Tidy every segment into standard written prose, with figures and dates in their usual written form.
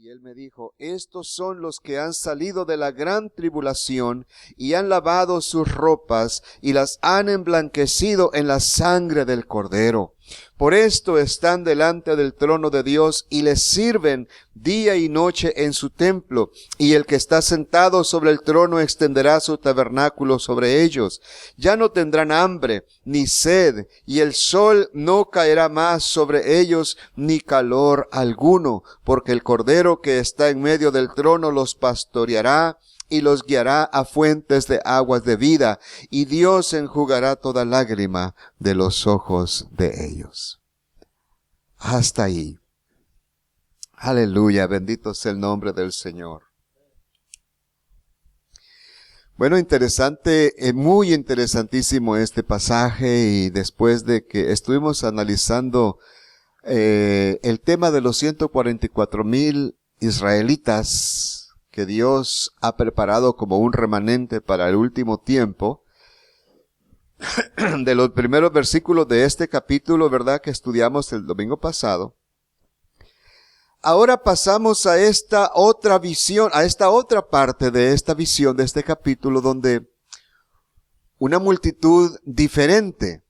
Y él me dijo, estos son los que han salido de la gran tribulación y han lavado sus ropas y las han emblanquecido en la sangre del Cordero. Por esto están delante del trono de Dios y les sirven día y noche en su templo. Y el que está sentado sobre el trono extenderá su tabernáculo sobre ellos. Ya no tendrán hambre ni sed, y el sol no caerá más sobre ellos ni calor alguno, porque el Cordero que está en medio del trono los pastoreará y los guiará a fuentes de aguas de vida, y Dios enjugará toda lágrima de los ojos de ellos. Hasta ahí. Aleluya, bendito sea el nombre del Señor. Bueno, interesante, muy interesantísimo este pasaje, y después de que estuvimos analizando el tema de los 144,000 israelitas, que Dios ha preparado como un remanente para el último tiempo, de los primeros versículos de este capítulo, ¿verdad?, que estudiamos el domingo pasado. Ahora pasamos a esta otra visión, a esta otra parte de esta visión de este capítulo, donde una multitud diferente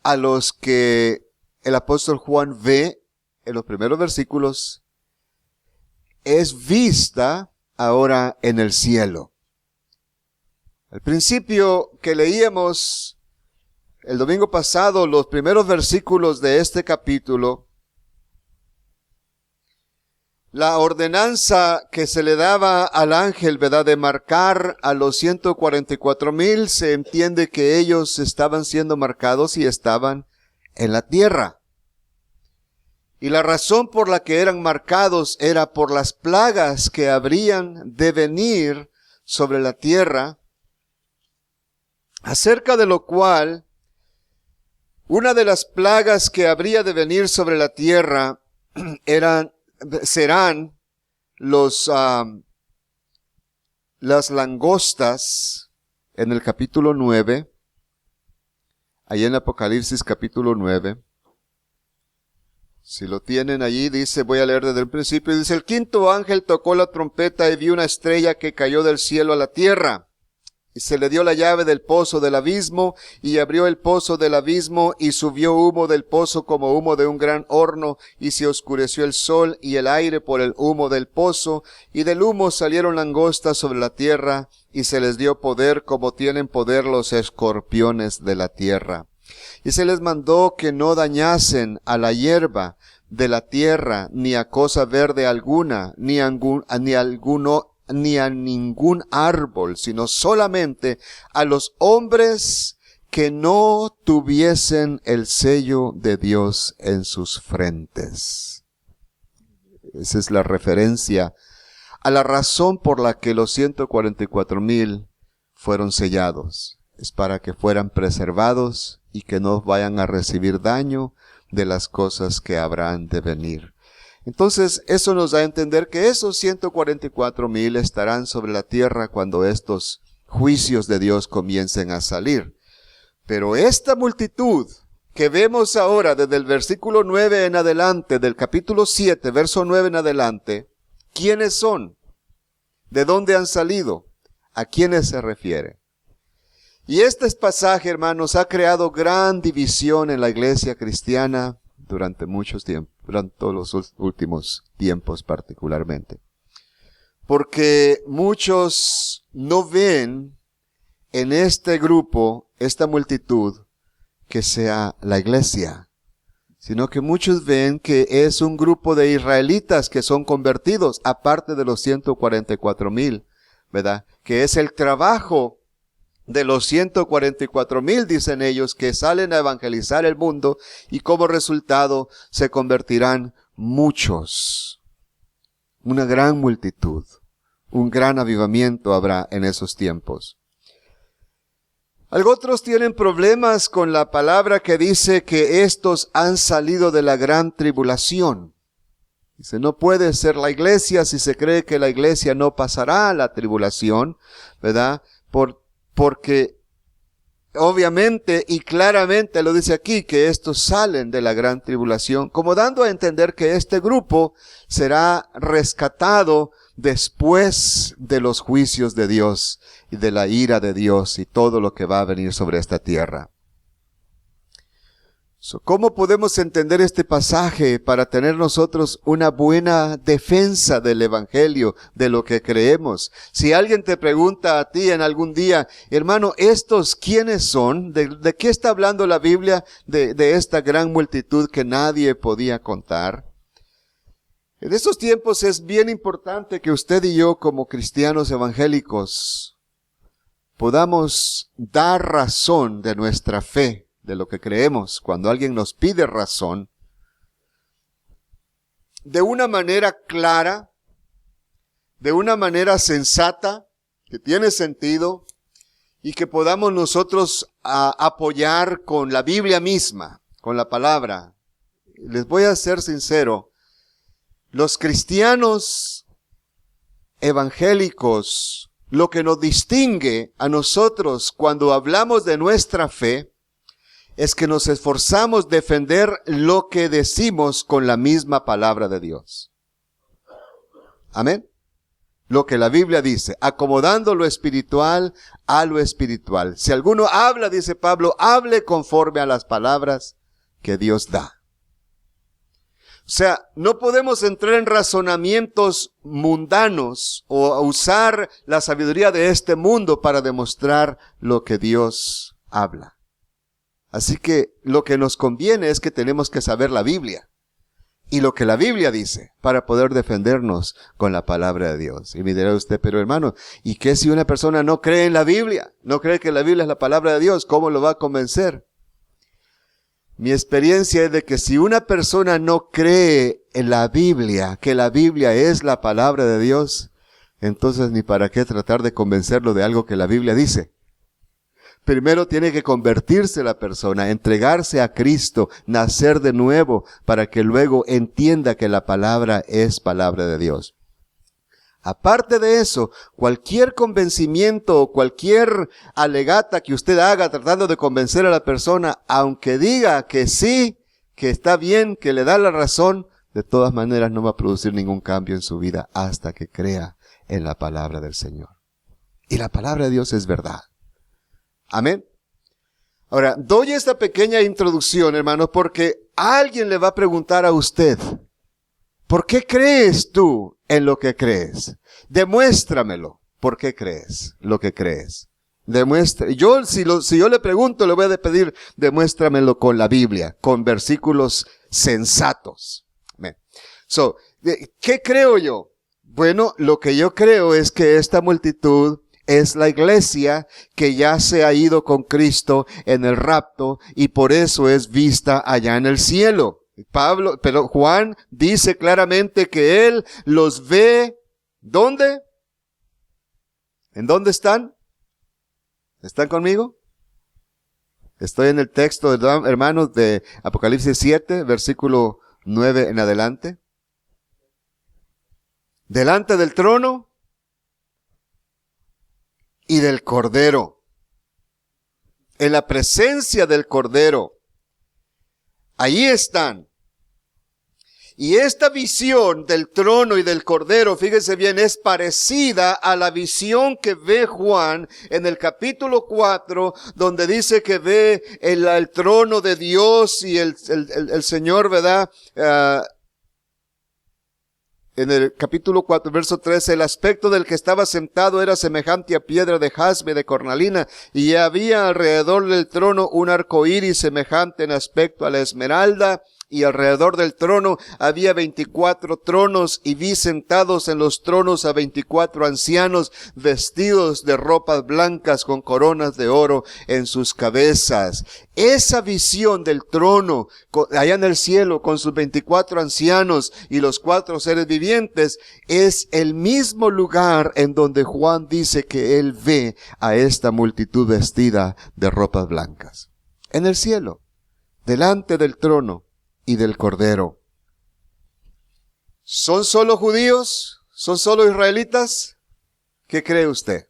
a los que el apóstol Juan ve en los primeros versículos es vista ahora en el cielo. Al principio que leíamos el domingo pasado, los primeros versículos de este capítulo, la ordenanza que se le daba al ángel, ¿verdad?, de marcar a los 144,000, se entiende que ellos estaban siendo marcados y estaban en la tierra. Y la razón por la que eran marcados era por las plagas que habrían de venir sobre la tierra, acerca de lo cual, una de las plagas que habría de venir sobre la tierra serán las langostas, en el capítulo 9, ahí en Apocalipsis capítulo 9. Si lo tienen allí, dice, voy a leer desde el principio, dice, el quinto ángel tocó la trompeta y vi una estrella que cayó del cielo a la tierra. Y se le dio la llave del pozo del abismo, y abrió el pozo del abismo, y subió humo del pozo como humo de un gran horno, y se oscureció el sol y el aire por el humo del pozo, y del humo salieron langostas sobre la tierra, y se les dio poder como tienen poder los escorpiones de la tierra. Y se les mandó que no dañasen a la hierba de la tierra, ni a cosa verde alguna, ni a ningún árbol, sino solamente a los hombres que no tuviesen el sello de Dios en sus frentes. Esa es la referencia a la razón por la que los 144,000 fueron sellados. Es para que fueran preservados y que no vayan a recibir daño de las cosas que habrán de venir. Entonces, eso nos da a entender que esos 144,000 estarán sobre la tierra cuando estos juicios de Dios comiencen a salir. Pero esta multitud que vemos ahora desde el versículo 9 en adelante, del capítulo 7, verso 9 en adelante, ¿quiénes son? ¿De dónde han salido? ¿A quiénes se refiere? Y este pasaje, hermanos, ha creado gran división en la iglesia cristiana durante muchos tiempos, durante todos los últimos tiempos particularmente. Porque muchos no ven en este grupo, esta multitud, que sea la iglesia, sino que muchos ven que es un grupo de israelitas que son convertidos, aparte de los 144,000, ¿verdad? Que es el trabajo de los 144,000, dicen ellos, que salen a evangelizar el mundo, y como resultado se convertirán muchos. Una gran multitud, un gran avivamiento habrá en esos tiempos. Otros tienen problemas con la palabra que dice que estos han salido de la gran tribulación. Dice, no puede ser la iglesia si se cree que la iglesia no pasará la tribulación, ¿verdad? Porque obviamente y claramente lo dice aquí, que estos salen de la gran tribulación, como dando a entender que este grupo será rescatado después de los juicios de Dios y de la ira de Dios y todo lo que va a venir sobre esta tierra. ¿Cómo podemos entender este pasaje para tener nosotros una buena defensa del Evangelio, de lo que creemos? Si alguien te pregunta a ti en algún día, hermano, ¿estos quiénes son? ¿De qué está hablando la Biblia de esta gran multitud que nadie podía contar? En estos tiempos es bien importante que usted y yo, como cristianos evangélicos, podamos dar razón de nuestra fe, de lo que creemos, cuando alguien nos pide razón, de una manera clara, de una manera sensata, que tiene sentido, y que podamos nosotros apoyar con la Biblia misma, con la palabra. Les voy a ser sincero, los cristianos evangélicos, lo que nos distingue a nosotros cuando hablamos de nuestra fe, es que nos esforzamos defender lo que decimos con la misma palabra de Dios. Amén. Lo que la Biblia dice, acomodando lo espiritual a lo espiritual. Si alguno habla, dice Pablo, hable conforme a las palabras que Dios da. O sea, no podemos entrar en razonamientos mundanos o usar la sabiduría de este mundo para demostrar lo que Dios habla. Así que lo que nos conviene es que tenemos que saber la Biblia y lo que la Biblia dice para poder defendernos con la palabra de Dios. Y me dirá usted, pero hermano, ¿y qué si una persona no cree en la Biblia? ¿No cree que la Biblia es la palabra de Dios? ¿Cómo lo va a convencer? Mi experiencia es de que si una persona no cree en la Biblia, que la Biblia es la palabra de Dios, entonces ni para qué tratar de convencerlo de algo que la Biblia dice. Primero tiene que convertirse la persona, entregarse a Cristo, nacer de nuevo, para que luego entienda que la palabra es palabra de Dios. Aparte de eso, cualquier convencimiento o cualquier alegata que usted haga tratando de convencer a la persona, aunque diga que sí, que está bien, que le da la razón, de todas maneras no va a producir ningún cambio en su vida hasta que crea en la palabra del Señor. Y la palabra de Dios es verdad. Amén. Ahora, doy esta pequeña introducción, hermanos, porque alguien le va a preguntar a usted, ¿por qué crees tú en lo que crees? Demuéstramelo. ¿Por qué crees lo que crees? Demuestra. Si yo le pregunto, le voy a pedir, demuéstramelo con la Biblia, con versículos sensatos. Amén. ¿Qué creo yo? Bueno, lo que yo creo es que esta multitud es la iglesia que ya se ha ido con Cristo en el rapto y por eso es vista allá en el cielo. Pero Juan dice claramente que él los ve, ¿dónde? ¿En dónde están? ¿Están conmigo? Estoy en el texto, hermanos, de Apocalipsis 7, versículo 9 en adelante. Delante del trono y del Cordero, en la presencia del Cordero, allí están. Y esta visión del trono y del Cordero, fíjense bien, es parecida a la visión que ve Juan en el capítulo 4, donde dice que ve el trono de Dios y el Señor, ¿verdad? En el capítulo 4, verso 13, el aspecto del que estaba sentado era semejante a piedra de jaspe, de cornalina, y había alrededor del trono un arco iris semejante en aspecto a la esmeralda, y alrededor del trono había 24 tronos, y vi sentados en los tronos a 24 ancianos vestidos de ropas blancas con coronas de oro en sus cabezas. Esa visión del trono allá en el cielo con sus 24 ancianos y los 4 seres vivientes es el mismo lugar en donde Juan dice que él ve a esta multitud vestida de ropas blancas. En el cielo, delante del trono y del Cordero. ¿Son solo judíos? ¿Son solo israelitas? ¿Qué cree usted?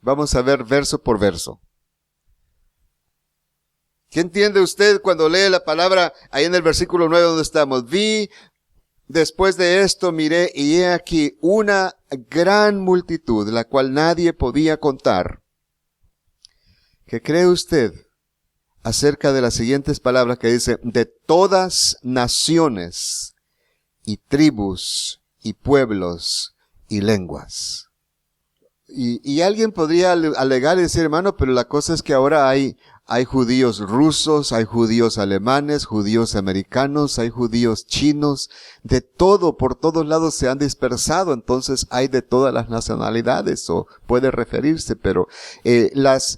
Vamos a ver verso por verso. ¿Qué entiende usted cuando lee la palabra ahí en el versículo 9 donde estamos? Vi, después de esto miré y he aquí una gran multitud, la cual nadie podía contar. ¿Qué cree usted acerca de las siguientes palabras que dice? De todas naciones y tribus y pueblos y lenguas. Y alguien podría alegar y decir, hermano, pero la cosa es que ahora hay judíos rusos, hay judíos alemanes, judíos americanos, hay judíos chinos, de todo, por todos lados se han dispersado, entonces hay de todas las nacionalidades, o puede referirse, pero las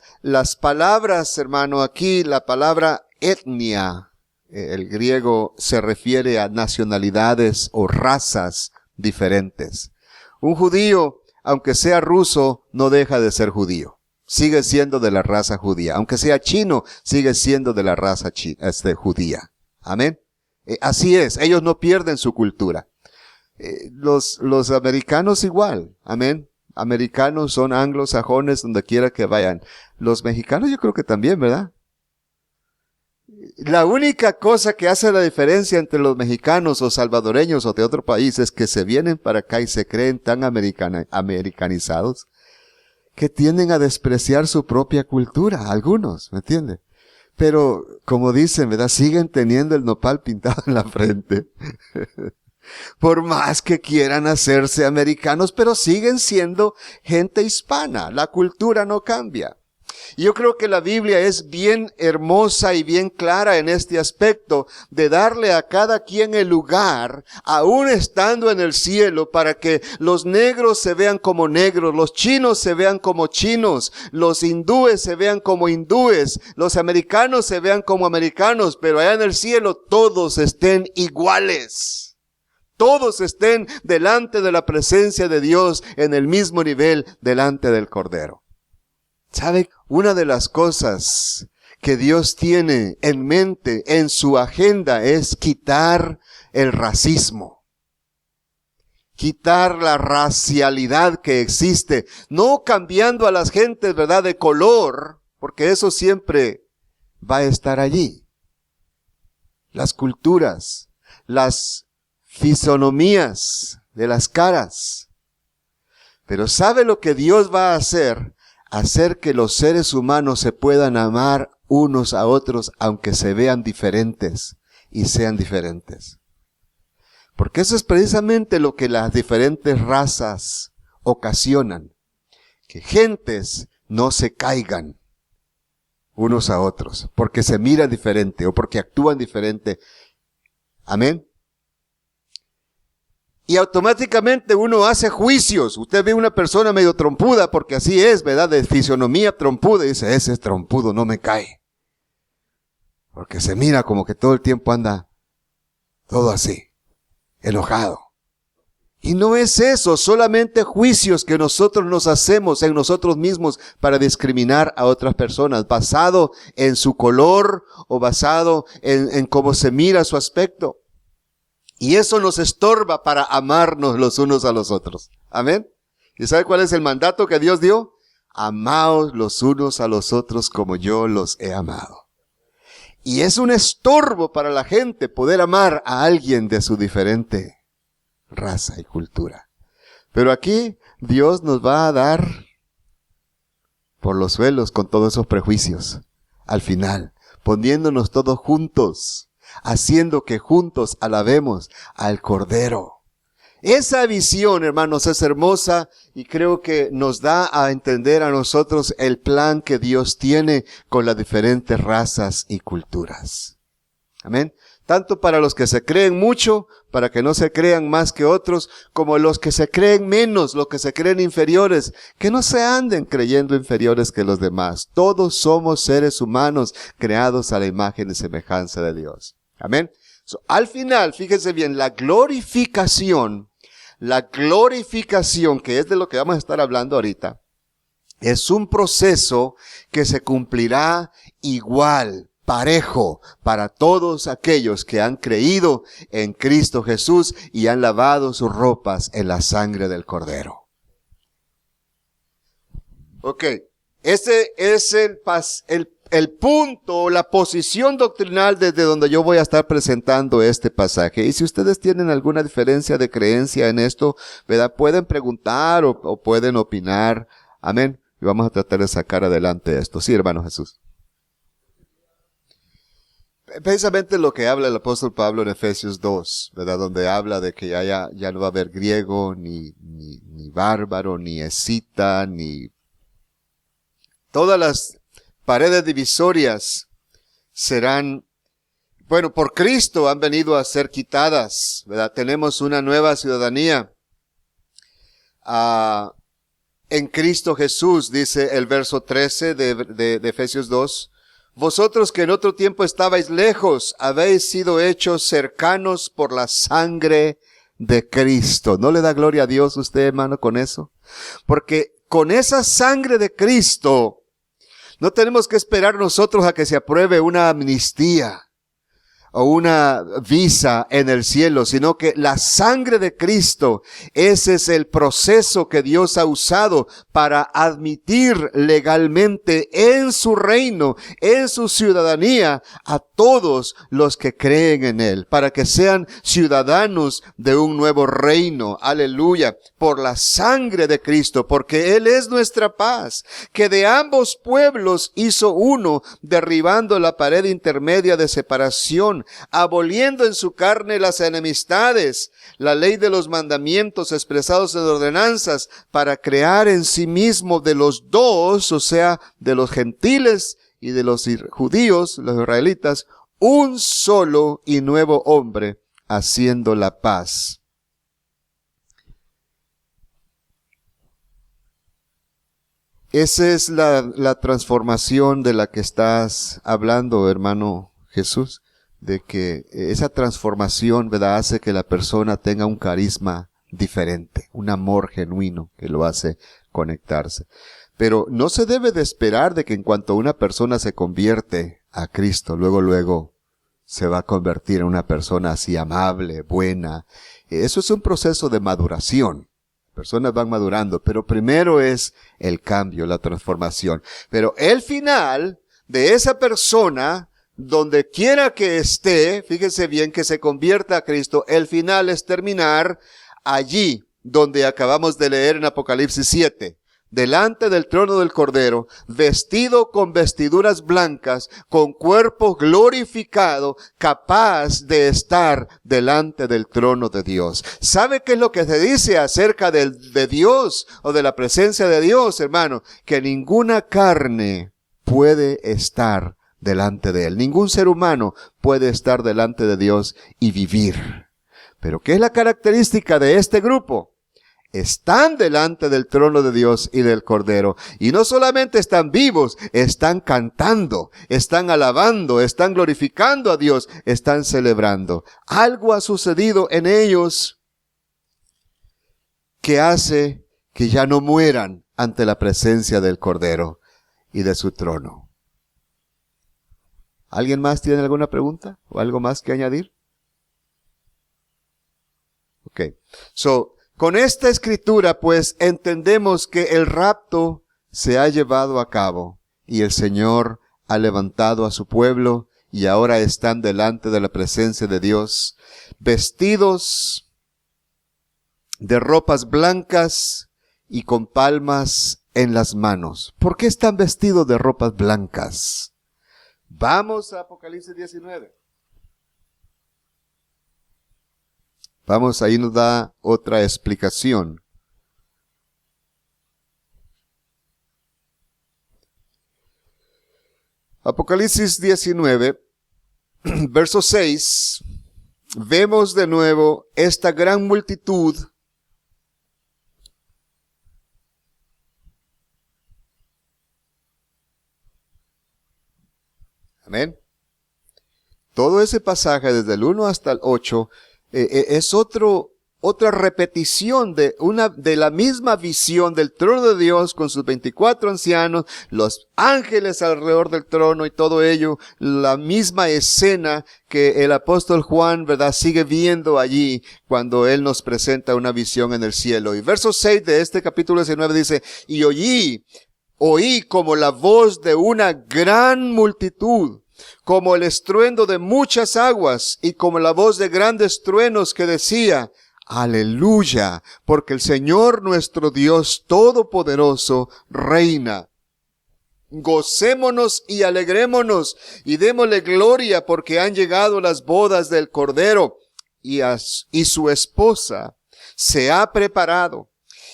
palabras, hermano, aquí la palabra etnia, el griego se refiere a nacionalidades o razas diferentes. Un judío, aunque sea ruso, no deja de ser judío. Sigue siendo de la raza judía. Aunque sea chino, sigue siendo de la raza judía. Amén. Así es. Ellos no pierden su cultura. Los americanos igual. Amén. Americanos son anglosajones donde quiera que vayan. Los mexicanos yo creo que también, ¿verdad? La única cosa que hace la diferencia entre los mexicanos o salvadoreños o de otro país es que se vienen para acá y se creen tan americanizados que tienden a despreciar su propia cultura, algunos, ¿me entiende? Pero, como dicen, ¿verdad? Siguen teniendo el nopal pintado en la frente. Por más que quieran hacerse americanos, pero siguen siendo gente hispana. La cultura no cambia. Y yo creo que la Biblia es bien hermosa y bien clara en este aspecto de darle a cada quien el lugar, aún estando en el cielo, para que los negros se vean como negros, los chinos se vean como chinos, los hindúes se vean como hindúes, los americanos se vean como americanos, pero allá en el cielo todos estén iguales. Todos estén delante de la presencia de Dios en el mismo nivel delante del Cordero. ¿Sabe? Una de las cosas que Dios tiene en mente, en su agenda, es quitar el racismo. Quitar la racialidad que existe. No cambiando a las gentes, ¿verdad?, de color, porque eso siempre va a estar allí. Las culturas, las fisonomías de las caras. Pero ¿sabe lo que Dios va a hacer? Hacer que los seres humanos se puedan amar unos a otros aunque se vean diferentes y sean diferentes. Porque eso es precisamente lo que las diferentes razas ocasionan. Que gentes no se caigan unos a otros porque se miran diferente o porque actúan diferente. Amén. Y automáticamente uno hace juicios. Usted ve una persona medio trompuda, porque así es, ¿verdad? De fisionomía trompuda, y dice, ese es trompudo, no me cae. Porque se mira como que todo el tiempo anda todo así, enojado. Y no es eso, solamente juicios que nosotros nos hacemos en nosotros mismos para discriminar a otras personas, basado en su color o basado en cómo se mira su aspecto. Y eso nos estorba para amarnos los unos a los otros. Amén. ¿Y sabe cuál es el mandato que Dios dio? Amaos los unos a los otros como yo los he amado. Y es un estorbo para la gente poder amar a alguien de su diferente raza y cultura. Pero aquí Dios nos va a dar por los suelos con todos esos prejuicios. Al final, poniéndonos todos juntos, haciendo que juntos alabemos al Cordero. Esa visión, hermanos, es hermosa y creo que nos da a entender a nosotros el plan que Dios tiene con las diferentes razas y culturas. Amén. Tanto para los que se creen mucho, para que no se crean más que otros, como los que se creen menos, los que se creen inferiores, que no se anden creyendo inferiores que los demás. Todos somos seres humanos creados a la imagen y semejanza de Dios. Amén. Al final, fíjense bien, la glorificación, que es de lo que vamos a estar hablando ahorita, es un proceso que se cumplirá igual, parejo, para todos aquellos que han creído en Cristo Jesús y han lavado sus ropas en la sangre del Cordero. Ok, ese es el punto, la posición doctrinal desde donde yo voy a estar presentando este pasaje. Y si ustedes tienen alguna diferencia de creencia en esto, ¿verdad? Pueden preguntar o pueden opinar. Amén. Y vamos a tratar de sacar adelante esto. Sí, hermano Jesús. Precisamente lo que habla el apóstol Pablo en Efesios 2, ¿verdad? Donde habla de que ya no va a haber griego, ni bárbaro, ni escita, ni... Todas las paredes divisorias serán, bueno, por Cristo han venido a ser quitadas, ¿verdad? Tenemos una nueva ciudadanía en Cristo Jesús, dice el verso 13 de Efesios 2. Vosotros que en otro tiempo estabais lejos, habéis sido hechos cercanos por la sangre de Cristo. ¿No le da gloria a Dios usted, hermano, con eso? Porque con esa sangre de Cristo, no tenemos que esperar nosotros a que se apruebe una amnistía o una visa en el cielo, sino que la sangre de Cristo, ese es el proceso que Dios ha usado para admitir legalmente en su reino, en su ciudadanía, a todos los que creen en Él, para que sean ciudadanos de un nuevo reino. Aleluya. Por la sangre de Cristo, porque Él es nuestra paz, que de ambos pueblos hizo uno, derribando la pared intermedia de separación, aboliendo en su carne las enemistades, la ley de los mandamientos expresados en ordenanzas, para crear en sí mismo de los dos, o sea, de los gentiles y de los judíos, los israelitas, un solo y nuevo hombre, haciendo la paz. Esa es la transformación de la que estás hablando, hermano Jesús. De que esa transformación, ¿verdad?, hace que la persona tenga un carisma diferente, un amor genuino que lo hace conectarse. Pero no se debe de esperar de que en cuanto una persona se convierte a Cristo, luego se va a convertir en una persona así amable, buena. Eso es un proceso de maduración. Personas van madurando, pero primero es el cambio, la transformación. Pero el final de esa persona, donde quiera que esté, fíjense bien, que se convierta a Cristo, el final es terminar allí donde acabamos de leer en Apocalipsis 7, delante del trono del Cordero, vestido con vestiduras blancas, con cuerpo glorificado, capaz de estar delante del trono de Dios. ¿Sabe qué es lo que se dice acerca de Dios o de la presencia de Dios, hermano? Que ninguna carne puede estar delante de Él. Ningún ser humano puede estar delante de Dios y vivir. Pero ¿qué es la característica de este grupo? Están delante del trono de Dios y del Cordero. Y no solamente están vivos, están cantando, están alabando, están glorificando a Dios, están celebrando. Algo ha sucedido en ellos que hace que ya no mueran ante la presencia del Cordero y de su trono. ¿Alguien más tiene alguna pregunta o algo más que añadir? Ok. Con esta escritura, pues, entendemos que el rapto se ha llevado a cabo y el Señor ha levantado a su pueblo y ahora están delante de la presencia de Dios, vestidos de ropas blancas y con palmas en las manos. ¿Por qué están vestidos de ropas blancas? Vamos a Apocalipsis 19. Vamos, ahí nos da otra explicación. Apocalipsis 19, verso 6, vemos de nuevo esta gran multitud Amén. Todo ese pasaje desde el 1 hasta el 8 es otra repetición de la misma visión del trono de Dios con sus 24 ancianos, los ángeles alrededor del trono y todo ello, la misma escena que el apóstol Juan, ¿verdad?, sigue viendo allí cuando él nos presenta una visión en el cielo. Y verso 6 de este capítulo 19 dice, y oí Oí como la voz de una gran multitud, como el estruendo de muchas aguas y como la voz de grandes truenos que decía, Aleluya, porque el Señor nuestro Dios Todopoderoso reina. Gocémonos y alegrémonos y démosle gloria porque han llegado las bodas del Cordero y su esposa se ha preparado.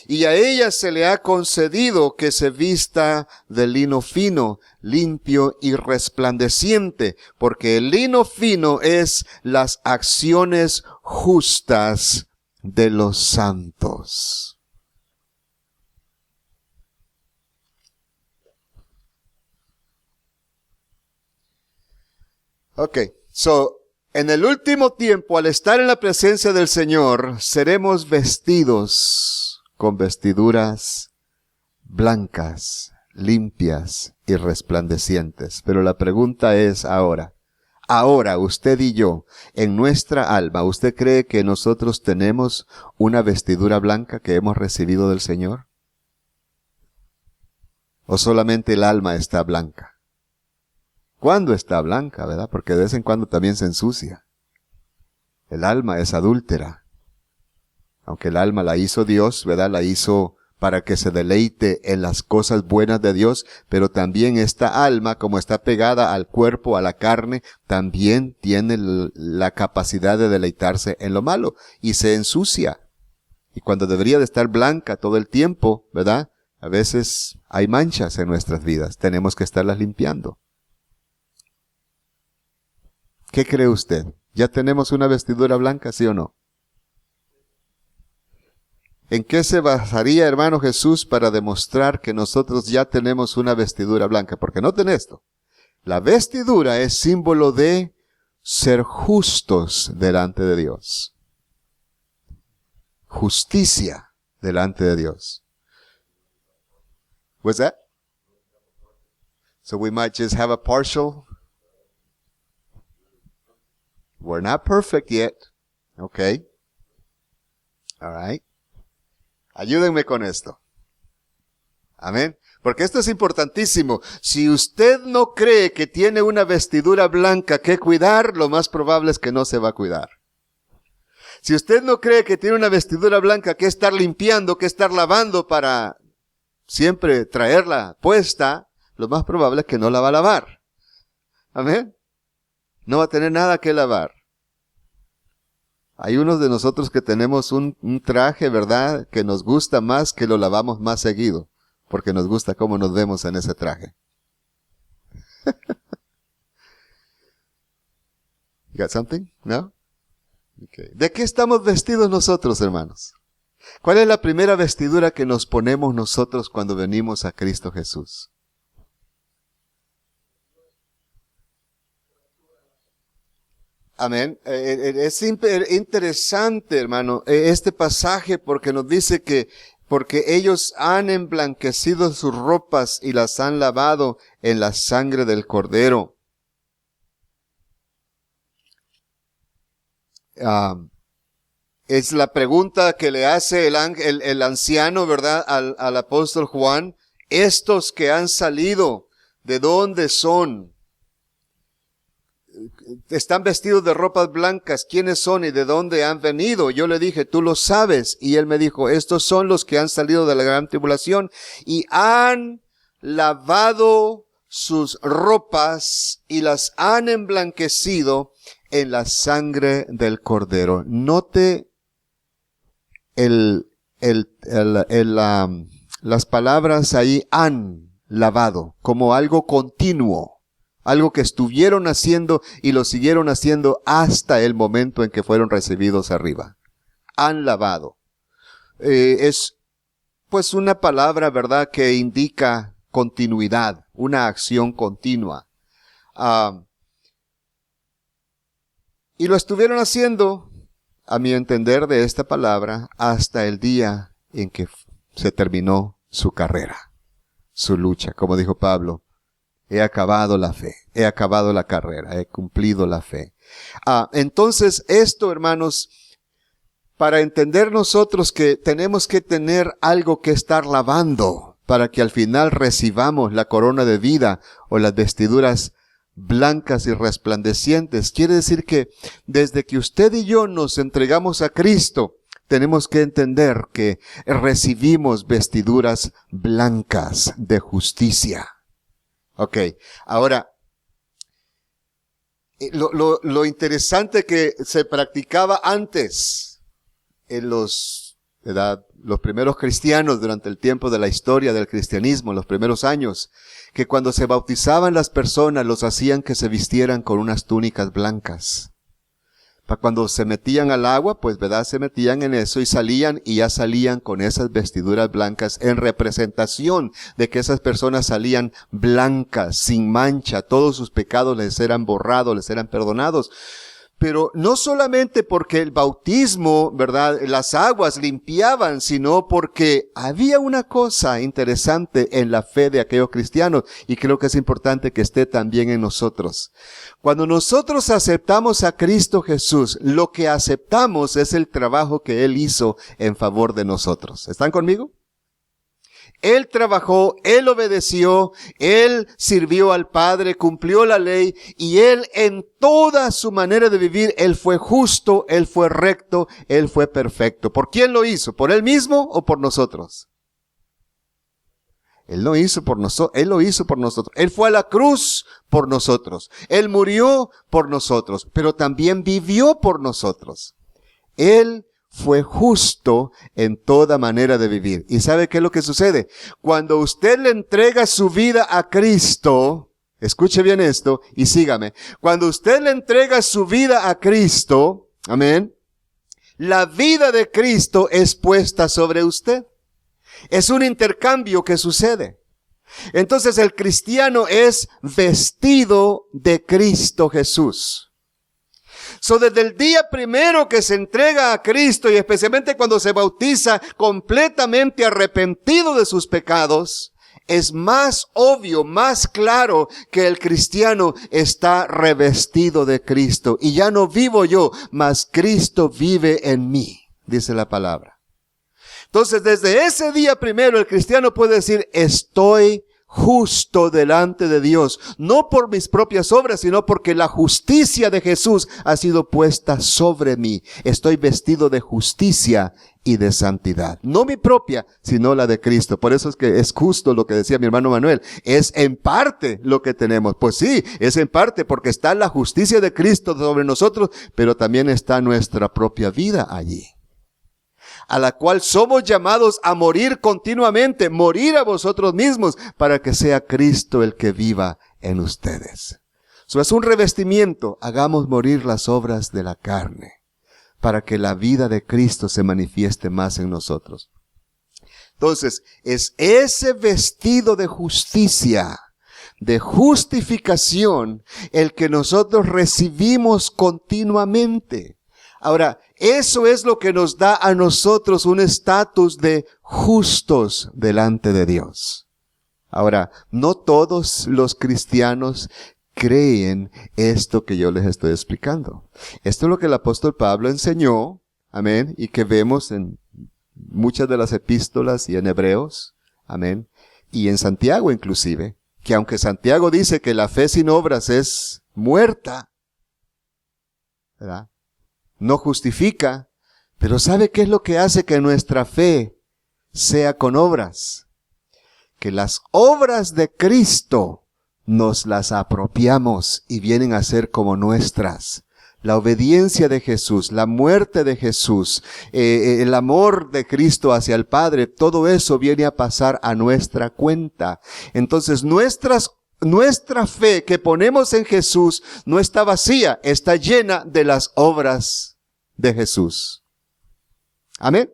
Y a ella se le ha concedido que se vista de lino fino, limpio y resplandeciente, porque el lino fino es las acciones justas de los santos. En el último tiempo, al estar en la presencia del Señor, seremos vestidos con vestiduras blancas, limpias y resplandecientes. Pero la pregunta es ahora, usted y yo, en nuestra alma, ¿usted cree que nosotros tenemos una vestidura blanca que hemos recibido del Señor? ¿O solamente el alma está blanca? ¿Cuándo está blanca, verdad? Porque de vez en cuando también se ensucia. El alma es adúltera. Aunque el alma la hizo Dios, ¿verdad? La hizo para que se deleite en las cosas buenas de Dios, pero también esta alma, como está pegada al cuerpo, a la carne, también tiene la capacidad de deleitarse en lo malo y se ensucia. Y cuando debería de estar blanca todo el tiempo, ¿verdad? A veces hay manchas en nuestras vidas, tenemos que estarlas limpiando. ¿Qué cree usted? ¿Ya tenemos una vestidura blanca, sí o no? ¿En qué se basaría, hermano Jesús, para demostrar que nosotros ya tenemos una vestidura blanca? Porque noten esto. La vestidura es símbolo de ser justos delante de Dios. Justicia delante de Dios. What's that? So we might just have a partial. We're not perfect yet. Okay. All right. Ayúdenme con esto. Amén. Porque esto es importantísimo. Si usted no cree que tiene una vestidura blanca que cuidar, lo más probable es que no se va a cuidar. Si usted no cree que tiene una vestidura blanca que estar limpiando, que estar lavando para siempre traerla puesta, lo más probable es que no la va a lavar. Amén. No va a tener nada que lavar. Hay unos de nosotros que tenemos un traje, ¿verdad?, que nos gusta más, que lo lavamos más seguido, porque nos gusta cómo nos vemos en ese traje. You got something? No? Okay. ¿De qué estamos vestidos nosotros, hermanos? ¿Cuál es la primera vestidura que nos ponemos nosotros cuando venimos a Cristo Jesús? Amén. Es interesante, hermano, este pasaje porque nos dice que porque ellos han emblanquecido sus ropas y las han lavado en la sangre del Cordero. Es la pregunta que le hace el anciano, ¿verdad?, al apóstol Juan. Estos que han salido, ¿de dónde son? Están vestidos de ropas blancas. ¿Quiénes son y de dónde han venido? Yo le dije, tú lo sabes. Y él me dijo, estos son los que han salido de la gran tribulación y han lavado sus ropas y las han emblanquecido en la sangre del Cordero. Note las palabras ahí, han lavado, como algo continuo. Algo que estuvieron haciendo y lo siguieron haciendo hasta el momento en que fueron recibidos arriba. Han lavado. Es pues una palabra, ¿verdad?, que indica continuidad, una acción continua. Y lo estuvieron haciendo, a mi entender de esta palabra, hasta el día en que se terminó su carrera, su lucha, como dijo Pablo. He acabado la fe, he acabado la carrera, he cumplido la fe. Entonces esto, hermanos, para entender nosotros que tenemos que tener algo que estar lavando, para que al final recibamos la corona de vida o las vestiduras blancas y resplandecientes. Quiere decir que desde que usted y yo nos entregamos a Cristo, tenemos que entender que recibimos vestiduras blancas de justicia. Ok, ahora, lo interesante que se practicaba antes en los primeros cristianos durante el tiempo de la historia del cristianismo, los primeros años, que cuando se bautizaban las personas los hacían que se vistieran con unas túnicas blancas. Para cuando se metían al agua, pues se metían en eso y ya salían con esas vestiduras blancas en representación de que esas personas salían blancas, sin mancha, todos sus pecados les eran borrados, les eran perdonados. Pero no solamente porque el bautismo, las aguas limpiaban, sino porque había una cosa interesante en la fe de aquellos cristianos, y creo que es importante que esté también en nosotros. Cuando nosotros aceptamos a Cristo Jesús, lo que aceptamos es el trabajo que Él hizo en favor de nosotros. ¿Están conmigo? Él trabajó, Él obedeció, Él sirvió al Padre, cumplió la ley, y Él en toda su manera de vivir, Él fue justo, Él fue recto, Él fue perfecto. ¿Por quién lo hizo? ¿Por Él mismo o por nosotros? Él lo hizo por nosotros, Él lo hizo por nosotros. Él fue a la cruz por nosotros. Él murió por nosotros, pero también vivió por nosotros. Él fue justo en toda manera de vivir. ¿Y sabe qué es lo que sucede? Cuando usted le entrega su vida a Cristo, escuche bien esto y sígame. Cuando usted le entrega su vida a Cristo, amén, la vida de Cristo es puesta sobre usted. Es un intercambio que sucede. Entonces el cristiano es vestido de Cristo Jesús. Desde el día primero que se entrega a Cristo, y especialmente cuando se bautiza completamente arrepentido de sus pecados, es más obvio, más claro que el cristiano está revestido de Cristo. Y ya no vivo yo, mas Cristo vive en mí, dice la palabra. Entonces, desde ese día primero, el cristiano puede decir, estoy justo delante de Dios, no por mis propias obras, sino porque la justicia de Jesús ha sido puesta sobre mí. Estoy vestido de justicia y de santidad. No mi propia, sino la de Cristo. Por eso es que es justo lo que decía mi hermano Manuel. Es en parte lo que tenemos. Pues sí, es en parte porque está la justicia de Cristo sobre nosotros, pero también está nuestra propia vida allí, a la cual somos llamados a morir continuamente, morir a vosotros mismos, para que sea Cristo el que viva en ustedes. Eso es un revestimiento. Hagamos morir las obras de la carne, para que la vida de Cristo se manifieste más en nosotros. Entonces, es ese vestido de justicia, de justificación, el que nosotros recibimos continuamente. Ahora, eso es lo que nos da a nosotros un estatus de justos delante de Dios. Ahora, no todos los cristianos creen esto que yo les estoy explicando. Esto es lo que el apóstol Pablo enseñó, amén, y que vemos en muchas de las epístolas y en Hebreos, amén, y en Santiago inclusive, que aunque Santiago dice que la fe sin obras es muerta, ¿verdad?, no justifica, pero ¿sabe qué es lo que hace que nuestra fe sea con obras? Que las obras de Cristo nos las apropiamos y vienen a ser como nuestras. La obediencia de Jesús, la muerte de Jesús, el amor de Cristo hacia el Padre, todo eso viene a pasar a nuestra cuenta. Entonces nuestra fe que ponemos en Jesús no está vacía, está llena de las obras de Jesús. ¿Amén?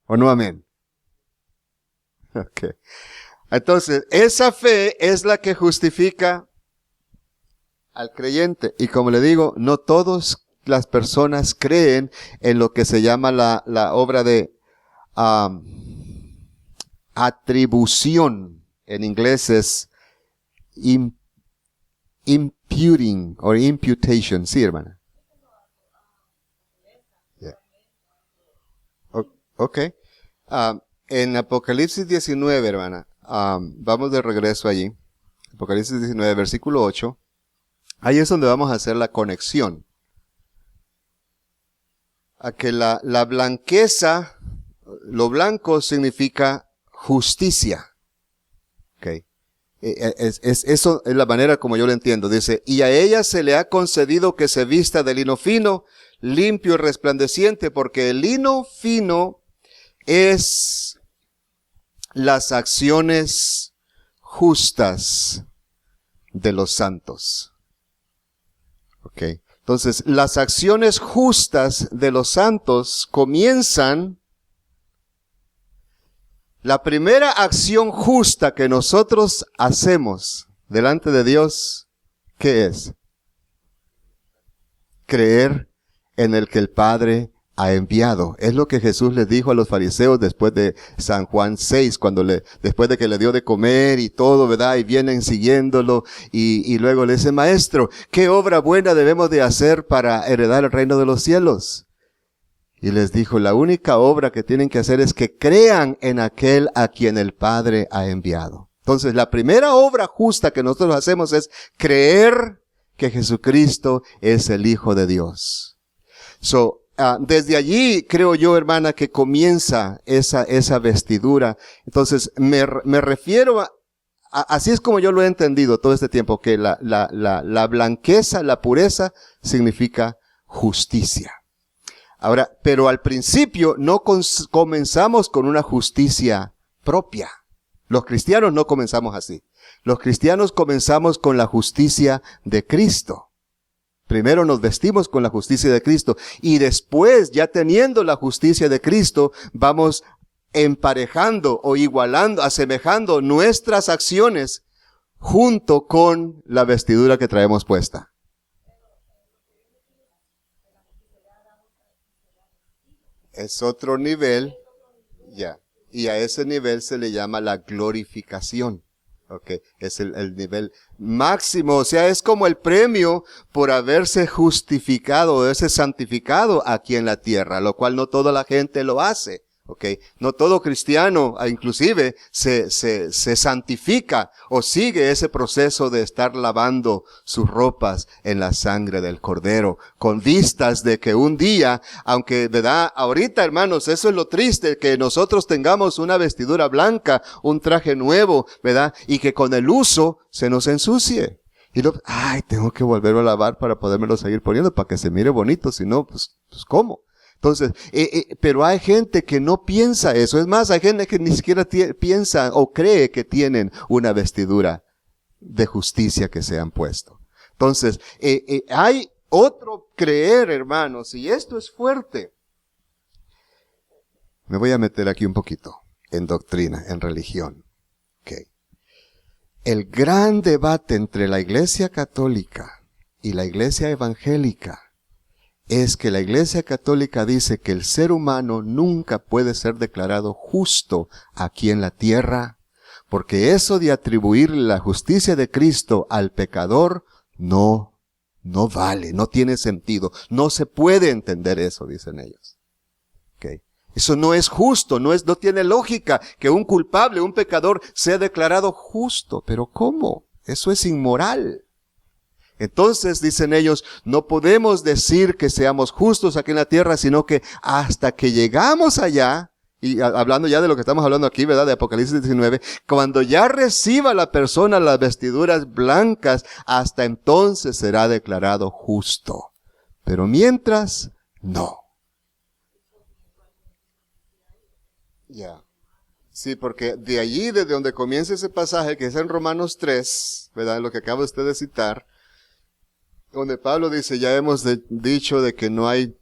¿O no amén? Okay. Entonces, esa fe es la que justifica al creyente. Y como le digo, no todas las personas creen en lo que se llama la obra de atribución. En inglés es imputing o imputation. Sí, hermana. Yeah. Okay. En Apocalipsis 19, hermana, vamos de regreso allí. Apocalipsis 19, versículo 8. Ahí es donde vamos a hacer la conexión. A que la blanqueza, lo blanco significa justicia. Okay. Eso es la manera como yo lo entiendo. Dice, y a ella se le ha concedido que se vista de lino fino, limpio y resplandeciente, porque el lino fino es las acciones justas de los santos. Okay. Entonces, las acciones justas de los santos comienzan. La primera acción justa que nosotros hacemos delante de Dios, ¿qué es? Creer en el que el Padre ha enviado. Es lo que Jesús les dijo a los fariseos después de San Juan 6, después de que le dio de comer y todo, ¿verdad? Y vienen siguiéndolo y luego le dice, Maestro, ¿qué obra buena debemos de hacer para heredar el reino de los cielos? Y les dijo, la única obra que tienen que hacer es que crean en aquel a quien el Padre ha enviado. Entonces, la primera obra justa que nosotros hacemos es creer que Jesucristo es el Hijo de Dios. Desde allí creo yo, hermana, que comienza esa vestidura. Entonces, me refiero así es como yo lo he entendido todo este tiempo, que la blanqueza, la pureza, significa justicia. Ahora, pero al principio no comenzamos con una justicia propia. Los cristianos no comenzamos así. Los cristianos comenzamos con la justicia de Cristo. Primero nos vestimos con la justicia de Cristo y después, ya teniendo la justicia de Cristo, vamos emparejando o igualando, asemejando nuestras acciones junto con la vestidura que traemos puesta. Es otro nivel, ya. Y a ese nivel se le llama la glorificación. Okay. Es el nivel máximo, o sea, es como el premio por haberse justificado, haberse santificado aquí en la tierra, lo cual no toda la gente lo hace. Okay. No todo cristiano, inclusive, se santifica o sigue ese proceso de estar lavando sus ropas en la sangre del Cordero, con vistas de que un día, aunque, ¿verdad? Ahorita, hermanos, eso es lo triste, que nosotros tengamos una vestidura blanca, un traje nuevo, ¿verdad? Y que con el uso se nos ensucie. Y tengo que volverlo a lavar para podérmelo seguir poniendo, para que se mire bonito, si no, pues ¿cómo? Entonces, pero hay gente que no piensa eso. Es más, hay gente que ni siquiera piensa o cree que tienen una vestidura de justicia que se han puesto. Entonces, hay otro creer, hermanos, y esto es fuerte. Me voy a meter aquí un poquito en doctrina, en religión. Okay. El gran debate entre la Iglesia Católica y la Iglesia Evangélica es que la Iglesia Católica dice que el ser humano nunca puede ser declarado justo aquí en la tierra, porque eso de atribuir la justicia de Cristo al pecador no vale, no tiene sentido, no se puede entender eso, dicen ellos. Okay. Eso no es justo, no tiene lógica que un culpable, un pecador, sea declarado justo. ¿Pero cómo? Eso es inmoral. Entonces, dicen ellos, no podemos decir que seamos justos aquí en la tierra, sino que hasta que llegamos allá, y hablando ya de lo que estamos hablando aquí, ¿verdad? De Apocalipsis 19, cuando ya reciba la persona las vestiduras blancas, hasta entonces será declarado justo. Pero mientras, no. Ya. Sí, porque de allí, desde donde comienza ese pasaje, que es en Romanos 3, ¿verdad? Lo que acaba usted de citar, donde Pablo dice, ya hemos dicho de que no hay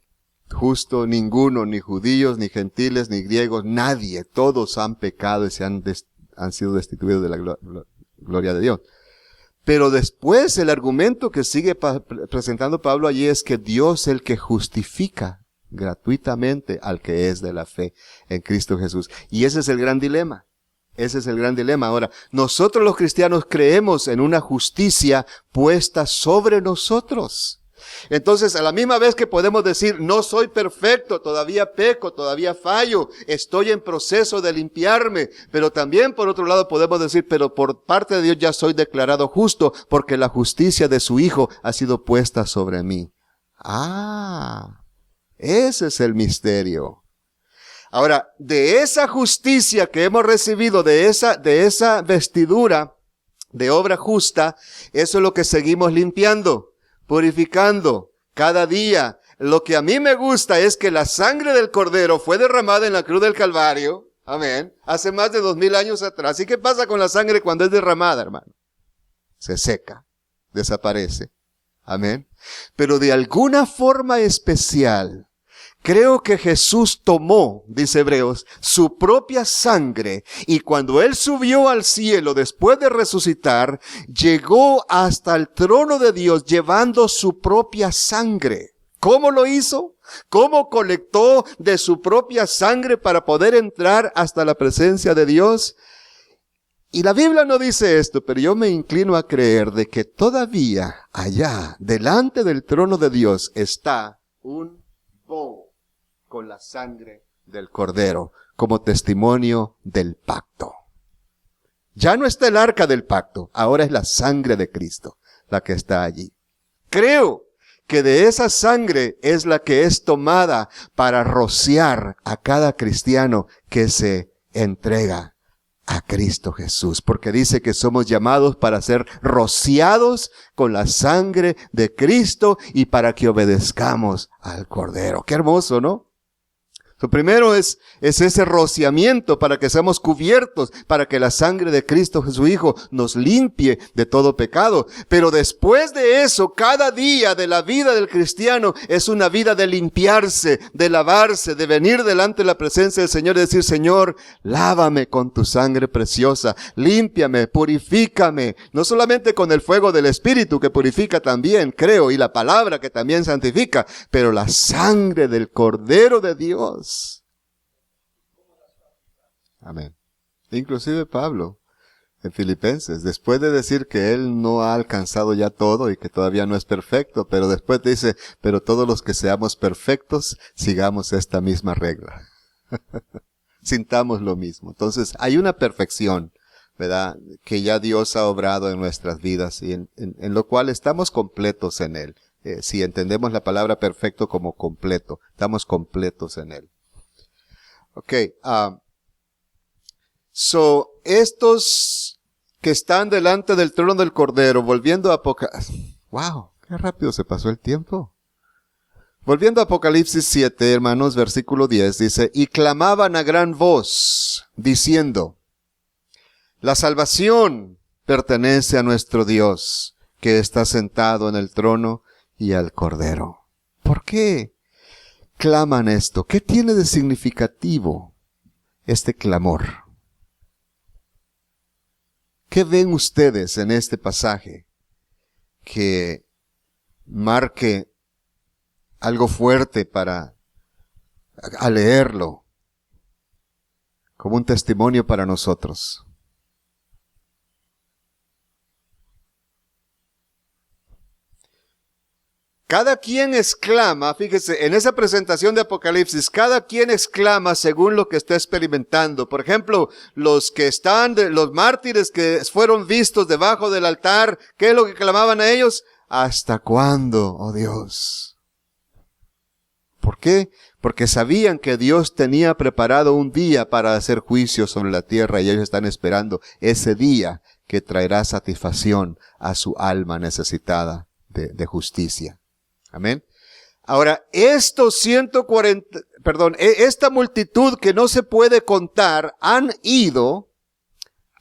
justo ninguno, ni judíos, ni gentiles, ni griegos, nadie, todos han pecado y han sido destituidos de la gloria de Dios. Pero después el argumento que sigue presentando Pablo allí es que Dios es el que justifica gratuitamente al que es de la fe en Cristo Jesús. Y ese es el gran dilema. Ese es el gran dilema. Ahora, nosotros los cristianos creemos en una justicia puesta sobre nosotros. Entonces, a la misma vez que podemos decir, no soy perfecto, todavía peco, todavía fallo, estoy en proceso de limpiarme, pero también por otro lado podemos decir, pero por parte de Dios ya soy declarado justo, porque la justicia de su Hijo ha sido puesta sobre mí. Ese es el misterio. Ahora, de esa justicia que hemos recibido, de esa vestidura de obra justa, eso es lo que seguimos limpiando, purificando cada día. Lo que a mí me gusta es que la sangre del Cordero fue derramada en la cruz del Calvario, amén, hace más de 2000 años atrás. ¿Y qué pasa con la sangre cuando es derramada, hermano? Se seca, desaparece, amén. Pero de alguna forma especial, creo que Jesús tomó, dice Hebreos, su propia sangre, y cuando Él subió al cielo después de resucitar, llegó hasta el trono de Dios llevando su propia sangre. ¿Cómo lo hizo? ¿Cómo colectó de su propia sangre para poder entrar hasta la presencia de Dios? Y la Biblia no dice esto, pero yo me inclino a creer de que todavía allá, delante del trono de Dios, está un bowl con la sangre del Cordero, como testimonio del pacto. Ya no está el arca del pacto, ahora es la sangre de Cristo la que está allí. Creo que de esa sangre es la que es tomada para rociar a cada cristiano que se entrega a Cristo Jesús, porque dice que somos llamados para ser rociados con la sangre de Cristo y para que obedezcamos al Cordero. Qué hermoso, ¿no? Lo primero es ese rociamiento para que seamos cubiertos, para que la sangre de Cristo, su Hijo, nos limpie de todo pecado. Pero después de eso, cada día de la vida del cristiano es una vida de limpiarse, de lavarse, de venir delante de la presencia del Señor y decir, Señor, lávame con tu sangre preciosa, límpiame, purifícame, no solamente con el fuego del Espíritu que purifica también, creo, y la palabra que también santifica, pero la sangre del Cordero de Dios. Amén. Inclusive Pablo, en Filipenses, después de decir que él no ha alcanzado ya todo y que todavía no es perfecto, pero después dice, pero todos los que seamos perfectos, sigamos esta misma regla. Sintamos lo mismo. Entonces, hay una perfección, ¿verdad?, que ya Dios ha obrado en nuestras vidas y en lo cual estamos completos en Él. Si entendemos la palabra perfecto como completo, estamos completos en Él. Okay, estos que están delante del trono del Cordero, volviendo a Apocalipsis, wow, qué rápido se pasó el tiempo. Volviendo a Apocalipsis 7, hermanos, versículo 10, dice, y clamaban a gran voz, diciendo, la salvación pertenece a nuestro Dios, que está sentado en el trono y al Cordero. ¿Por qué claman esto? ¿Qué tiene de significativo este clamor? ¿Qué ven ustedes en este pasaje que marque algo fuerte al leerlo como un testimonio para nosotros? Cada quien exclama, fíjese, en esa presentación de Apocalipsis, cada quien exclama según lo que está experimentando. Por ejemplo, los mártires que fueron vistos debajo del altar, ¿qué es lo que clamaban a ellos? ¿Hasta cuándo, oh Dios? ¿Por qué? Porque sabían que Dios tenía preparado un día para hacer juicio sobre la tierra y ellos están esperando ese día que traerá satisfacción a su alma necesitada de justicia. Amén. Ahora, esta multitud que no se puede contar han ido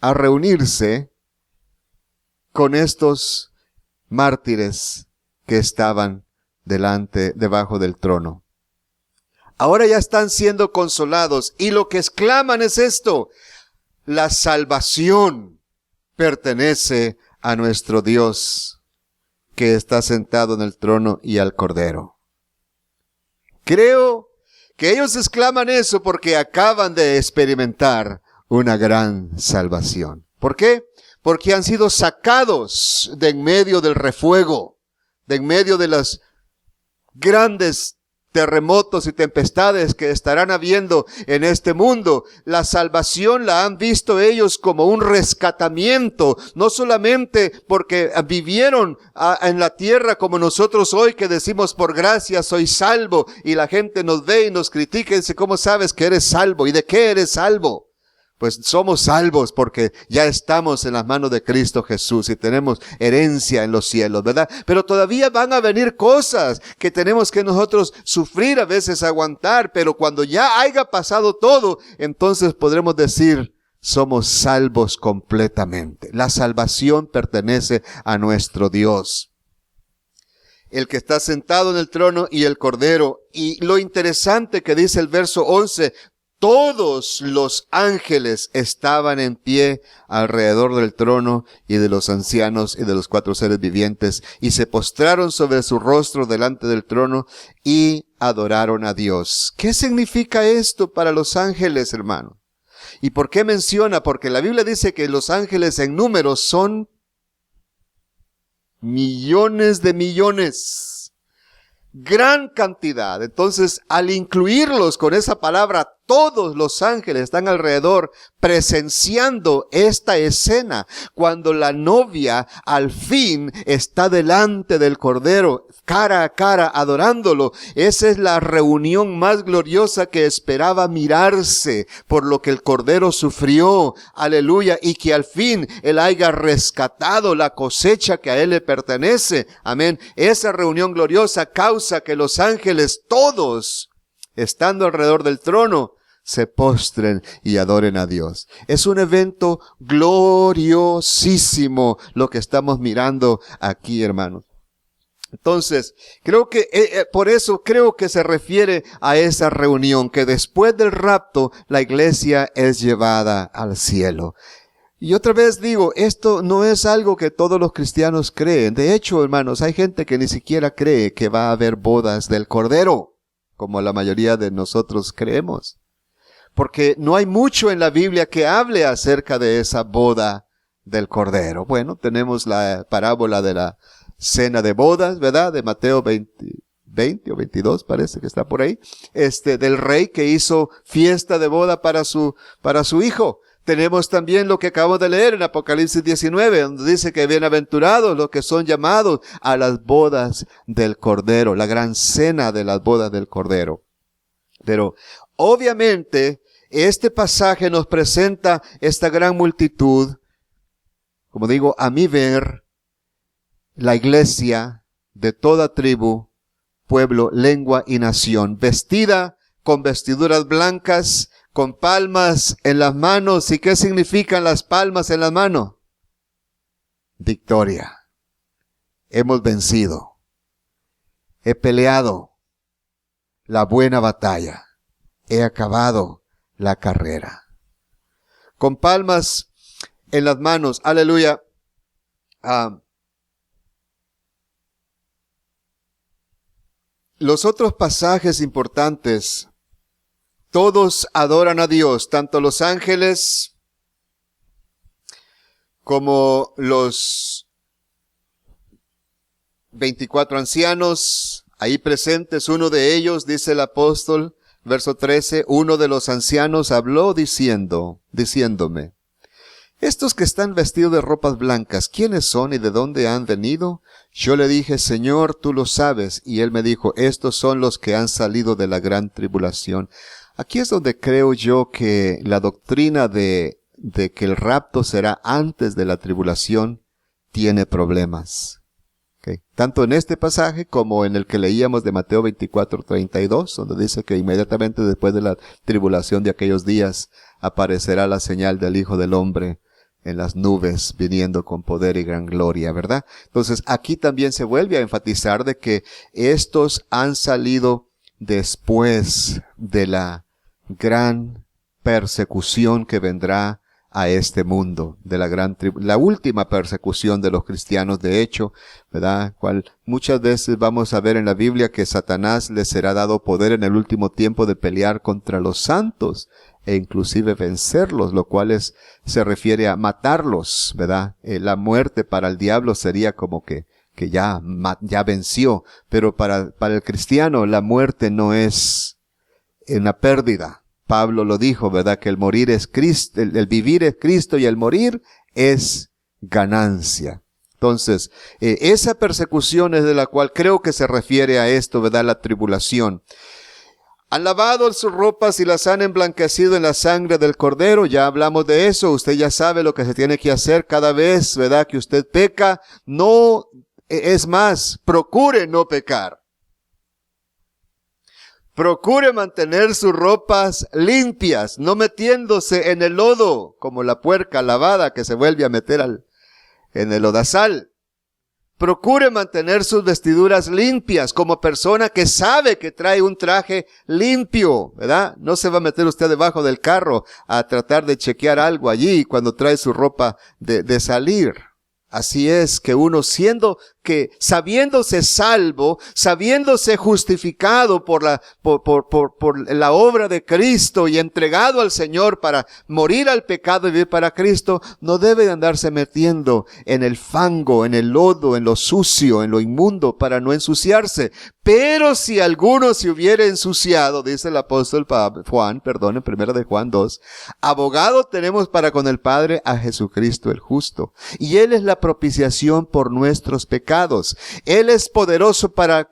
a reunirse con estos mártires que estaban debajo del trono. Ahora ya están siendo consolados y lo que exclaman es esto: la salvación pertenece a nuestro Dios, que está sentado en el trono y al Cordero. Creo que ellos exclaman eso porque acaban de experimentar una gran salvación. ¿Por qué? Porque han sido sacados de en medio del refuego, de en medio de las grandes terremotos y tempestades que estarán habiendo en este mundo. La salvación la han visto ellos como un rescatamiento, no solamente porque vivieron en la tierra como nosotros hoy, que decimos por gracia soy salvo, y la gente nos ve y nos critica y dice, ¿cómo sabes que eres salvo? ¿Y de qué eres salvo? Pues somos salvos porque ya estamos en las manos de Cristo Jesús y tenemos herencia en los cielos, ¿verdad? Pero todavía van a venir cosas que tenemos que nosotros sufrir, a veces aguantar, pero cuando ya haya pasado todo, entonces podremos decir, somos salvos completamente. La salvación pertenece a nuestro Dios, el que está sentado en el trono y el Cordero. Y lo interesante que dice el verso 11, todos los ángeles estaban en pie alrededor del trono y de los ancianos y de los 4 seres vivientes, y se postraron sobre su rostro delante del trono y adoraron a Dios. ¿Qué significa esto para los ángeles, hermano? ¿Y por qué menciona? Porque la Biblia dice que los ángeles en número son millones de millones. Gran cantidad. Entonces, al incluirlos con esa palabra, todos los ángeles están alrededor presenciando esta escena, cuando la novia al fin está delante del Cordero, cara a cara, adorándolo. Esa es la reunión más gloriosa que esperaba mirarse, por lo que el Cordero sufrió, aleluya, y que al fin Él haya rescatado la cosecha que a Él le pertenece, amén. Esa reunión gloriosa causa que los ángeles todos, estando alrededor del trono, se postren y adoren a Dios. Es un evento gloriosísimo lo que estamos mirando aquí, hermanos. Entonces, creo que, por eso creo que se refiere a esa reunión, que después del rapto, la iglesia es llevada al cielo. Y otra vez digo, esto no es algo que todos los cristianos creen. De hecho, hermanos, hay gente que ni siquiera cree que va a haber bodas del Cordero, como la mayoría de nosotros creemos. Porque no hay mucho en la Biblia que hable acerca de esa boda del Cordero. Bueno, tenemos la parábola de la cena de bodas, ¿verdad? De Mateo 20 o 22, parece que está por ahí. Del rey que hizo fiesta de boda para su hijo. Tenemos también lo que acabamos de leer en Apocalipsis 19, donde dice que bienaventurados los que son llamados a las bodas del Cordero, la gran cena de las bodas del Cordero. Pero obviamente este pasaje nos presenta esta gran multitud, como digo, a mi ver, la iglesia de toda tribu, pueblo, lengua y nación, vestida con vestiduras blancas, con palmas en las manos. ¿Y qué significan las palmas en las manos? Victoria. Hemos vencido. He peleado la buena batalla. He acabado la carrera. Con palmas en las manos. Aleluya. Los otros pasajes importantes, todos adoran a Dios, tanto los ángeles como los 24 ancianos, ahí presentes. Uno de ellos, dice el apóstol, verso 13, uno de los ancianos habló diciéndome, estos que están vestidos de ropas blancas, ¿quiénes son y de dónde han venido? Yo le dije, Señor, tú lo sabes. Y él me dijo, estos son los que han salido de la gran tribulación. Aquí es donde creo yo que la doctrina de que el rapto será antes de la tribulación tiene problemas. Okay. Tanto en este pasaje como en el que leíamos de Mateo 24:32, donde dice que inmediatamente después de la tribulación de aquellos días aparecerá la señal del Hijo del Hombre en las nubes, viniendo con poder y gran gloria, ¿verdad? Entonces aquí también se vuelve a enfatizar de que estos han salido después de la gran persecución que vendrá a este mundo, de la última persecución de los cristianos, de hecho, ¿verdad? Cual muchas veces vamos a ver en la Biblia que Satanás les será dado poder en el último tiempo de pelear contra los santos e inclusive vencerlos, lo cual se refiere a matarlos, ¿verdad? La muerte para el diablo sería como que que ya venció. Pero para el cristiano la muerte no es una pérdida. Pablo lo dijo, ¿verdad? Que el morir es Cristo, el vivir es Cristo y el morir es ganancia. Entonces, esa persecución es de la cual creo que se refiere a esto, ¿verdad? La tribulación. Han lavado sus ropas y las han emblanquecido en la sangre del Cordero. Ya hablamos de eso. Usted ya sabe lo que se tiene que hacer cada vez, ¿verdad? Que usted peca. No, es más, procure no pecar. Procure mantener sus ropas limpias, no metiéndose en el lodo, como la puerca lavada que se vuelve a meter en el lodazal. Procure mantener sus vestiduras limpias, como persona que sabe que trae un traje limpio, ¿verdad? No se va a meter usted debajo del carro a tratar de chequear algo allí cuando trae su ropa de salir. Así es que uno sabiéndose salvo, sabiéndose justificado por la obra de Cristo y entregado al Señor para morir al pecado y vivir para Cristo, no debe de andarse metiendo en el fango, en el lodo, en lo sucio, en lo inmundo para no ensuciarse. Pero si alguno se hubiere ensuciado, dice el apóstol Juan, en 1 de Juan 2, abogado tenemos para con el Padre a Jesucristo el justo. Y Él es la propiciación por nuestros pecados. Él es poderoso para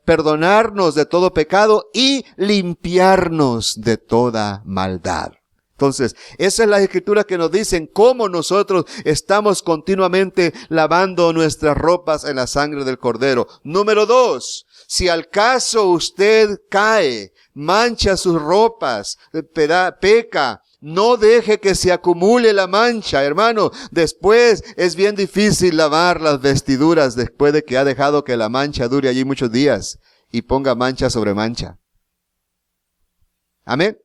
perdonarnos de todo pecado y limpiarnos de toda maldad. Entonces, esa es la escritura que nos dicen cómo nosotros estamos continuamente lavando nuestras ropas en la sangre del Cordero. Número 2, si al caso usted cae, mancha sus ropas, peca, no deje que se acumule la mancha, hermano. Después es bien difícil lavar las vestiduras después de que ha dejado que la mancha dure allí muchos días y ponga mancha sobre mancha. Amén.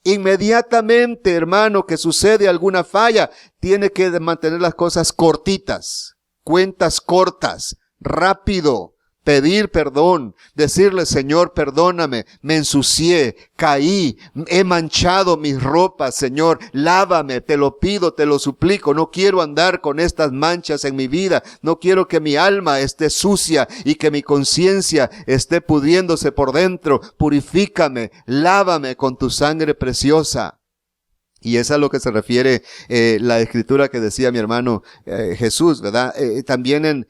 Inmediatamente, hermano, que sucede alguna falla, tiene que mantener las cosas cortitas, cuentas cortas, rápido. Pedir perdón, decirle, Señor, perdóname, me ensucié, caí, he manchado mis ropas, Señor, lávame, te lo pido, te lo suplico, no quiero andar con estas manchas en mi vida, no quiero que mi alma esté sucia y que mi conciencia esté pudriéndose por dentro, purifícame, lávame con tu sangre preciosa. Y es a lo que se refiere la escritura que decía mi hermano Jesús, ¿verdad? También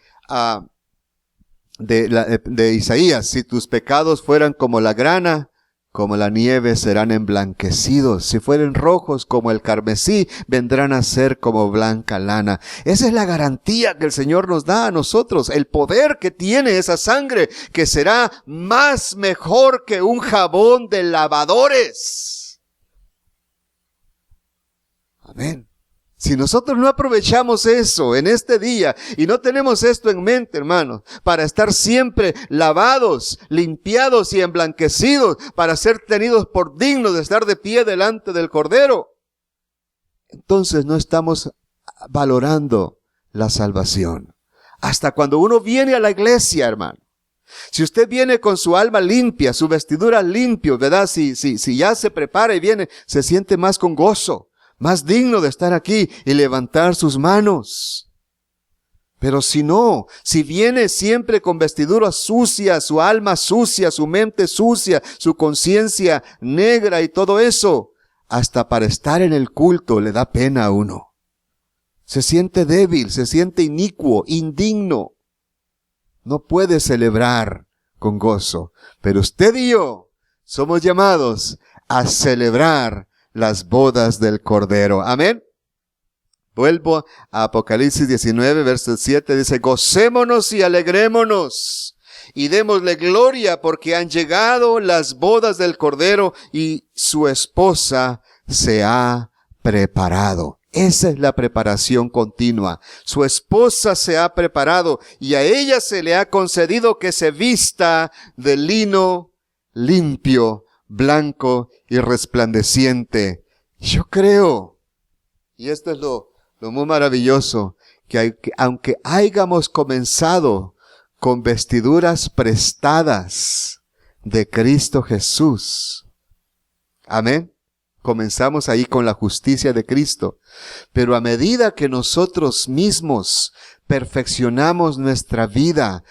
de Isaías, si tus pecados fueran como la grana, como la nieve serán emblanquecidos. Si fueren rojos como el carmesí, vendrán a ser como blanca lana. Esa es la garantía que el Señor nos da a nosotros, el poder que tiene esa sangre, que será más mejor que un jabón de lavadores. Amén. Si nosotros no aprovechamos eso en este día y no tenemos esto en mente, hermanos, para estar siempre lavados, limpiados y emblanquecidos, para ser tenidos por dignos de estar de pie delante del Cordero, entonces no estamos valorando la salvación. Hasta cuando uno viene a la iglesia, hermano. Si usted viene con su alma limpia, su vestidura limpia, ¿verdad? Si ya se prepara y viene, se siente más con gozo. Más digno de estar aquí y levantar sus manos. Pero si no, si viene siempre con vestiduras sucias, su alma sucia, su mente sucia, su conciencia negra y todo eso, hasta para estar en el culto le da pena a uno. Se siente débil, se siente inicuo, indigno. No puede celebrar con gozo. Pero usted y yo somos llamados a celebrar las bodas del Cordero. Amén. Vuelvo a Apocalipsis 19, verso 7, dice, gocémonos y alegrémonos y démosle gloria porque han llegado las bodas del Cordero y su esposa se ha preparado. Esa es la preparación continua. Su esposa se ha preparado y a ella se le ha concedido que se vista de lino limpio, blanco y resplandeciente. Yo creo, y esto es lo muy maravilloso, que aunque hayamos comenzado con vestiduras prestadas de Cristo Jesús, amén, comenzamos ahí con la justicia de Cristo, pero a medida que nosotros mismos perfeccionamos nuestra vida,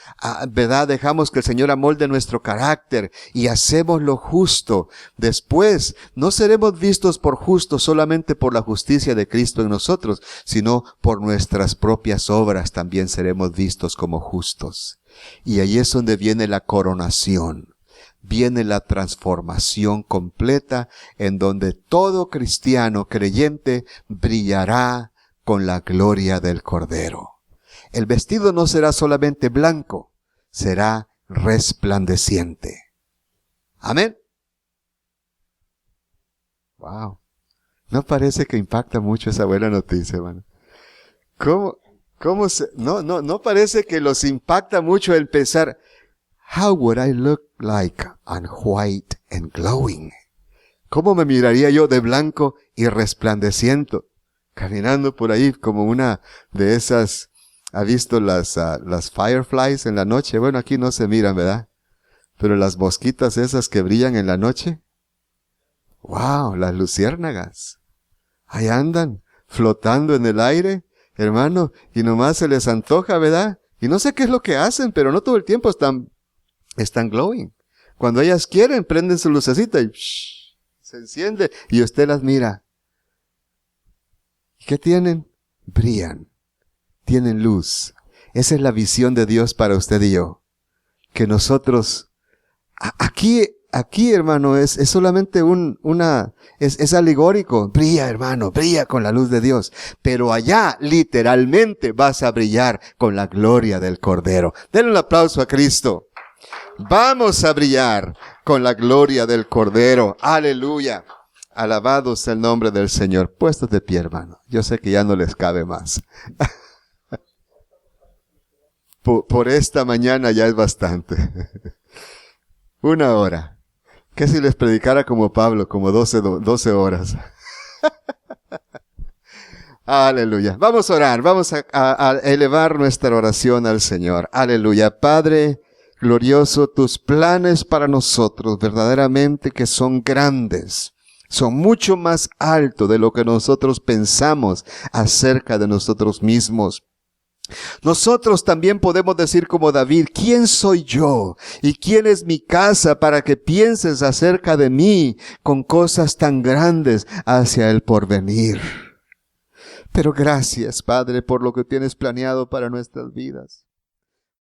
¿verdad? Dejamos que el Señor amolde nuestro carácter y hacemos lo justo. Después, no seremos vistos por justos solamente por la justicia de Cristo en nosotros, sino por nuestras propias obras también seremos vistos como justos. Y ahí es donde viene la coronación. Viene la transformación completa en donde todo cristiano creyente brillará con la gloria del Cordero. El vestido no será solamente blanco, será resplandeciente. Amén. Wow. ¿No parece que impacta mucho esa buena noticia, hermano? No parece que los impacta mucho el pensar, how would I look like on white and glowing? ¿Cómo me miraría yo de blanco y resplandeciente? Caminando por ahí como una de esas, ¿ha visto las fireflies en la noche? Bueno, aquí no se miran, ¿verdad? Pero las mosquitas esas que brillan en la noche. ¡Wow! Las luciérnagas. Ahí andan, flotando en el aire, hermano, y nomás se les antoja, ¿verdad? Y no sé qué es lo que hacen, pero no todo el tiempo están glowing. Cuando ellas quieren, prenden su lucecita y se enciende y usted las mira. ¿Qué tienen? Brillan. Tienen luz. Esa es la visión de Dios para usted y yo. Que nosotros, aquí hermano, es solamente es alegórico. Brilla, hermano, brilla con la luz de Dios. Pero allá, literalmente, vas a brillar con la gloria del Cordero. Denle un aplauso a Cristo. Vamos a brillar con la gloria del Cordero. Aleluya. Alabado sea el nombre del Señor. Puestos de pie, hermano. Yo sé que ya no les cabe más. Por esta mañana ya es bastante. 1 hora. ¿Qué si les predicara como Pablo, como 12 horas? Aleluya. Vamos a orar. Vamos a elevar nuestra oración al Señor. Aleluya. Padre glorioso, tus planes para nosotros verdaderamente que son grandes. Son mucho más altos de lo que nosotros pensamos acerca de nosotros mismos. Nosotros también podemos decir como David, ¿quién soy yo? ¿Y quién es mi casa para que pienses acerca de mí con cosas tan grandes hacia el porvenir? Pero gracias, Padre, por lo que tienes planeado para nuestras vidas.